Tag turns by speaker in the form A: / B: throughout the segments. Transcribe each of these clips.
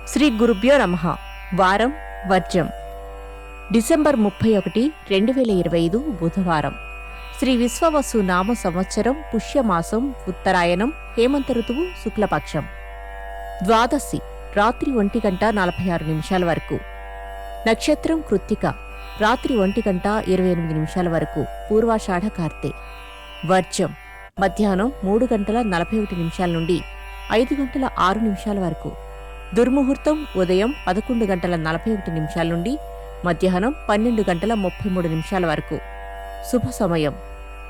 A: శ్రీ గురుభ్యో నమః. వారం వర్జం. డిసెంబర్ 31, 2025 బుధవారం. శ్రీ విశ్వవసు నామ సంవత్సరం పుష్యమాసం ఉత్తరాయణం హేమంత ఋతువు శుక్లపక్షం. ద్వాదశి రాత్రి 1:46 వరకు. నక్షత్రం కృత్తిక రాత్రి 1:28 వరకు పూర్వాషాఢ కార్తె. వర్జం మధ్యాహ్నం 3:41 నుండి 5:06 వరకు. దుర్ముహూర్తం ఉదయం 11:41 నుండి మధ్యాహ్నం 12:33 వరకు. శుభ సమయం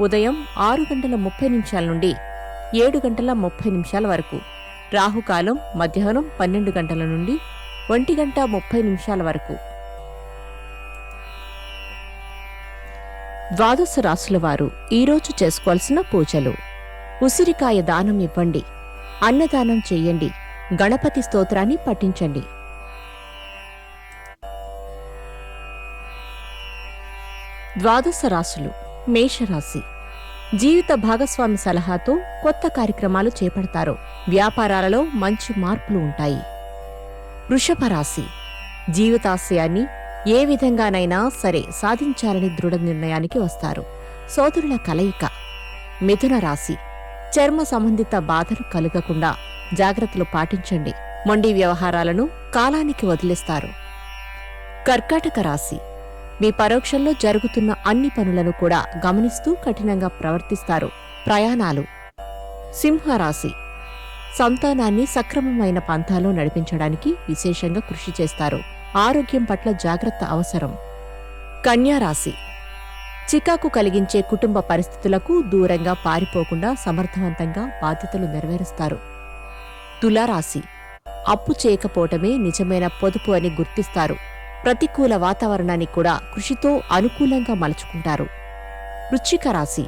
A: ఉదయం 6:30 నుండి 7:30 వరకు. రాహుకాలం మధ్యాహ్నం 12 గంటల నుండి 1:30 వరకు. ద్వాదశ రాశుల వారు ఈరోజు చేసుకోవాల్సిన పూజలు: ఉసిరికాయ దానం ఇవ్వండి, అన్నదానం చెయ్యండి, గణపతి స్తోత్రాన్ని పఠించండి. ద్వాదశ రాశులు. మేషరాశి. జీవిత భాగస్వామి సలహాతో కొత్త కార్యక్రమాలు చేపడతారు. వ్యాపారాలలో మంచి మార్పులు ఉంటాయి. వృషభ రాశి. జీవితాశయాన్ని ఏ విధంగానైనా సరే సాధించాలని దృఢ నిర్ణయానికి వస్తారు. సోదరుల కలయిక. మిథున రాశి. చర్మ సంబంధిత బాధలు కలగకుండా జాగ్రత్తలు పాటించండి. మొండి వ్యవహారాలను కాలానికి వదిలేస్తారు. కర్కాటక రాశి. మీ పరోక్షంలో జరుగుతున్న అన్ని పనులను కూడా గమనిస్తూ కఠినంగా ప్రవర్తిస్తారు. ప్రయాణాలు. సింహరాశి. సంతానాన్ని సక్రమమైన పంథాలో నడిపించడానికి విశేషంగా కృషి చేస్తారు. ఆరోగ్యం పట్ల జాగ్రత్త అవసరం. కన్యారాశి. చికాకు కలిగించే కుటుంబ పరిస్థితులకు దూరంగా పారిపోకుండా సమర్థవంతంగా బాధ్యతలు నెరవేరుస్తారు. తులారాశి. అప్పు చేయకపోవటమే నిజమైన పొదుపు అని గుర్తిస్తారు. ప్రతికూల వాతావరణాన్ని కూడా కృషితో అనుకూలంగా మలుచుకుంటారు. వృశ్చిక రాశి.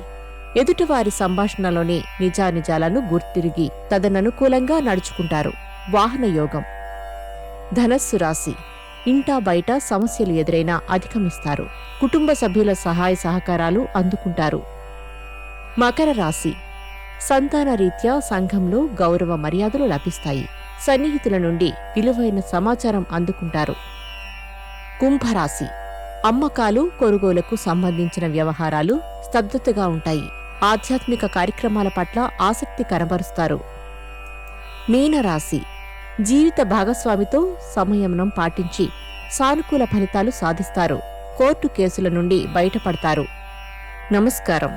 A: ఎదుటివారి సంభాషణలోని నిజానిజాలను గుర్తిరిగి తదననుకూలంగా నడుచుకుంటారు. వాహన యోగం. ధనస్సు రాశి. ఇంటా బయట సమస్యలు ఎదురైనా అధిగమిస్తారు. కుటుంబ సభ్యుల సహాయ సహకారాలు అందుకుంటారు. మకర రాశి. సంతాన రీత్యా సంఘంలో గౌరవ మర్యాదలు లభిస్తాయి. సన్నిహితుల నుండి విలువైన సమాచారం అందుకుంటారు. కుంభరాశి. అమ్మకాలు కొనుగోలుకు సంబంధించిన వ్యవహారాలు స్తబ్దతగా ఉంటాయి. ఆధ్యాత్మిక కార్యక్రమాల పట్ల ఆసక్తి కనబరుస్తారు. మీనరాశి. జీవిత భాగస్వామితో సంయమనం పాటించి సానుకూల ఫలితాలు సాధిస్తారు. కోర్టు కేసుల నుండి బయటపడతారు. నమస్కారం.